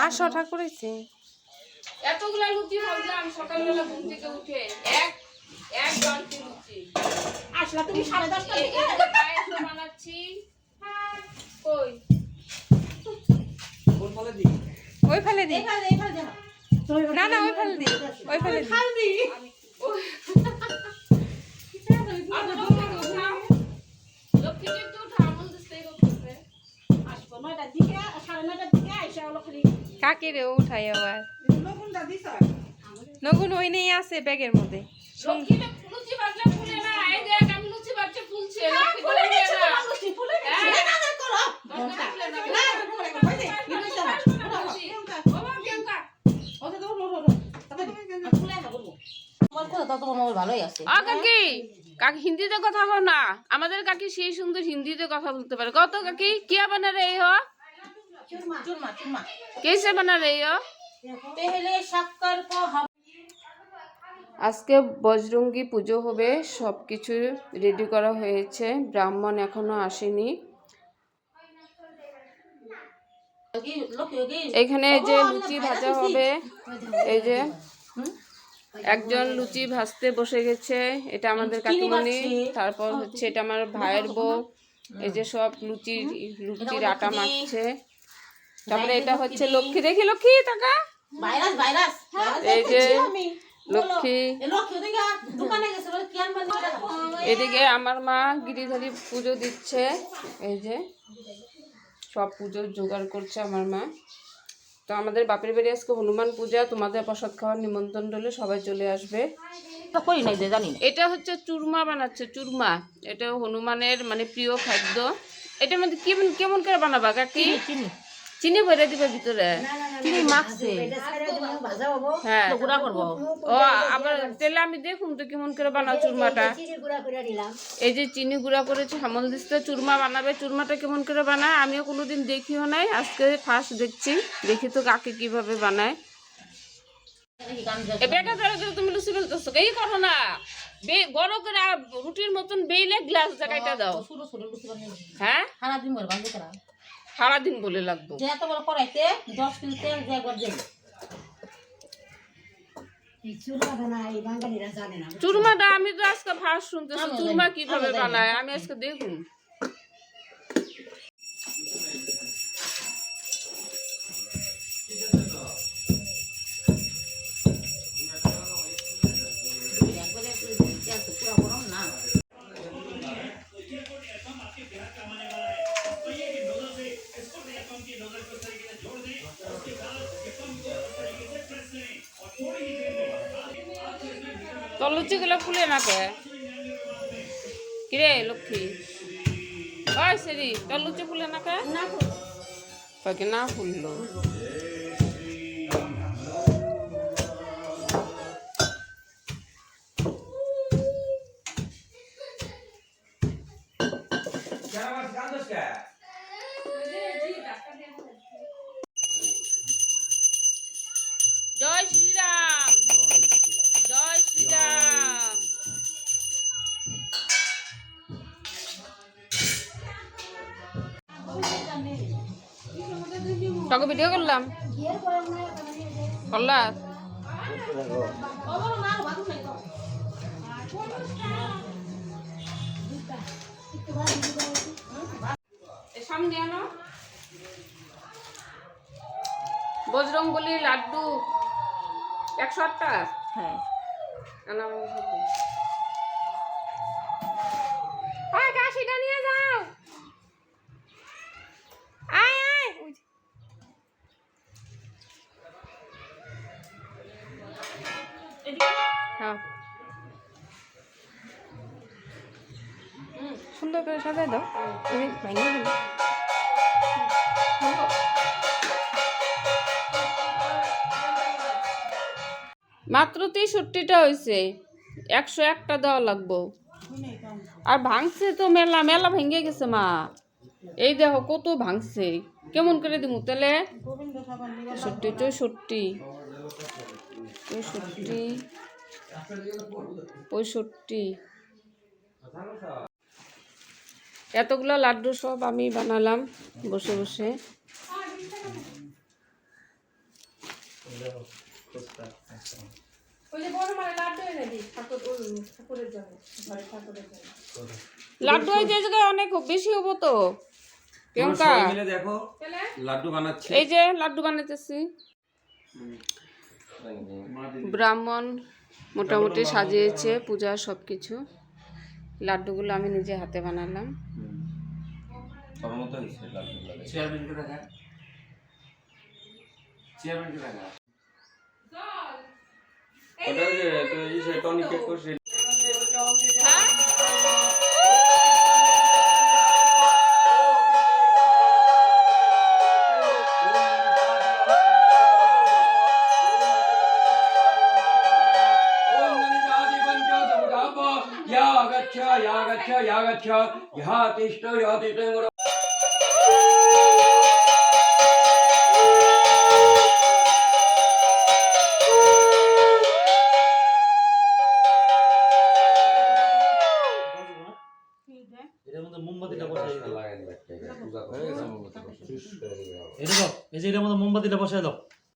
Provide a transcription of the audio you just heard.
আসো ঠাকুর হইছে। এতগুলা লুচি ভাজলাম সকালবেলা ঘুম থেকে উঠে এক এক বালতি লুচি। আসলে তুমি 10:30 থেকে পায়েস বানাচ্ছি। কই ওই ফেলে দি। না না ওই ফেলে দি। ওই ফেলে দি। লক্ষ্মীকে একটু উঠা আমল দিতে করতেছে। আসবো 9টার দিকে 9:30টার দিকে আইসা হলো খালি কাকে রে উঠাই আবার লবণটা দিছ নগুন ওই নেই আছে ব্যাগের মধ্যে। লক্ষ্মীটা লুচি ভাজলে ফুলে না। এই দেখ আমি লুচি ভাজছে ফুলছে। লক্ষ্মী ফুলে না। ফুলে গেছে না না করো ঘন্টা ফুলে না। না কই দে নিচে না বাবা প্রিয়াঙ্কা ওটা তো ফুলে না বলবো তোমার কথা তো তোমার মোবাইল ভালোই আছে কাকি কাকি হিন্দিতে কথা বল না। আমাদের কাকি সেই সুন্দর হিন্দিতে কথা বলতে পারে। কত কাকি क्या बना रहे हो? चूरमा चूरमा चूरमा कैसे बना रही हो? पहले शक्कर को हम আজকে বজরঙ্গী পুজো হবে, সব কিছু রেডি করা হয়েছে, ব্রাহ্মণ এখনো আসেনি। এখানে যে লুচি ভাজা হবে, এই যে একজন লুচি ভাজতে বসে গেছে, এটা আমাদের কাকিমণি। তারপর হচ্ছে এটা আমার ভাইয়ের বউ, এই যে সব লুচির আটা মাখছে। তারপরে এটা হচ্ছে লক্ষ্মী, দেখি লক্ষ্মী টাকা, ভাইরাস ভাইরাস এই যে লক্ষ্মী। দোকানে গেছিল কিয়ান বানি এদিকে আমার মা গিরিধারী পুজো দিচ্ছে, এই যে সব পুজোর জোগাড় করছে আমার মা। তো আমাদের বাপের বাড়ি আজকে হনুমান পূজা, তোমাদের প্রসাদ খাওয়ার নিমন্ত্রণ রইলে সবাই চলে আসবে। করি নাই জানি না এটা হচ্ছে চুরমা বানাচ্ছে, চুরমা। এটা হনুমানের মানে প্রিয় খাদ্য। এটার মধ্যে কেমন করে বানাবা কাকি? চিনি চিনি ভরে দিবে ভিতরে? চিনি মাখছে হ্যাঁ গুড়া করব ও আবার তেলে আমি দেখুন তো কেমন করে বানাও চুরমাটা। এই যে চিনি গুঁড়া করেছে, হামল দিস্তে চুরমা বানাবে। চুরমাটা কেমন করে বানায় আমিও কোনোদিন দেখিও নাই, আজকে ফার্স্ট দেখছি। দেখি তো কাকে কিভাবে বানায়। বেটা ধরে ধরে তুমি লুচি বেলতেছো, এই করো না। বড় করে রুটির মতন বেইলে গ্লাস জায়গাটা দাও। হ্যাঁ সারাদিন বল বান্ধে করা সারাদিন বলে লাগবো। যে এত বড় কড়াইতে 10 কিলো তেল দিয়ে একবার দেব এই চুরমা বানাই বাঙালিরা জানে না। চুরমাটা আমি তো আজকে ফার্স্ট শুনতেছি, চুরমা কিভাবে বানায় আমি আজকে দেখুন। তোর লুচিগুলো ফুলে না কে? কিরে লক্ষ্মী, ওই সেরি তোর লুচি ফুলে না কে? তোকে না ফুললো। জয় শ্রীরাম, জয় শ্রীরাম। তোকে ভিডিও করলাম করলা সামনে আনো। বজরঙ্গলি লাড্ডু 108 টাকা। হ্যাঁ কাশিটা নিয়ে যাও। আয় আয় হ্যাঁ সুন্দর করে সাজাই দাও। তুমি ভেঙে দিলে মাত্র 63টা হয়েছে, 101টা দেওয়া লাগবো। আর ভাঙছে তো মেলা মেলা ভেঙে গেছে মা। এই দেখো কত ভাঙছে, কেমন করে দিব তাহলে? 64 65 এতগুলো লাড্ডু সব আমি বানালাম বসে বসে। ওই যে বড় মানে লাড্ডু এনে দিই ঠাকুরের জন্য ঘরে ঠাকুরের জন্য। লাড্ডু এই যে জায়গায় অনেক বেশি হবো তো প্রিয়ঙ্কা। মিলে দেখো তাহলে লাড্ডু বানাচ্ছে। এই যে লাড্ডু বানাইতেছি। ব্রাহ্মণ মোটামুটি সাজিয়েছে পূজা সবকিছু। লাড্ডুগুলো আমি নিজে হাতে বানালাম। সবার মতো হয়েছে লাড্ডু লাগে। চেয়ারম্যানকে দেখা ওটা যে তো এই সে টনিকে করছে। এটার মধ্যে মোমবাতিটা বসাই দাও। লাগাই দিবে একটা পূজা করে মোমবাতি বসে। এটা দাও, এই যে এটার মধ্যে মোমবাতিটা বসাই দাও।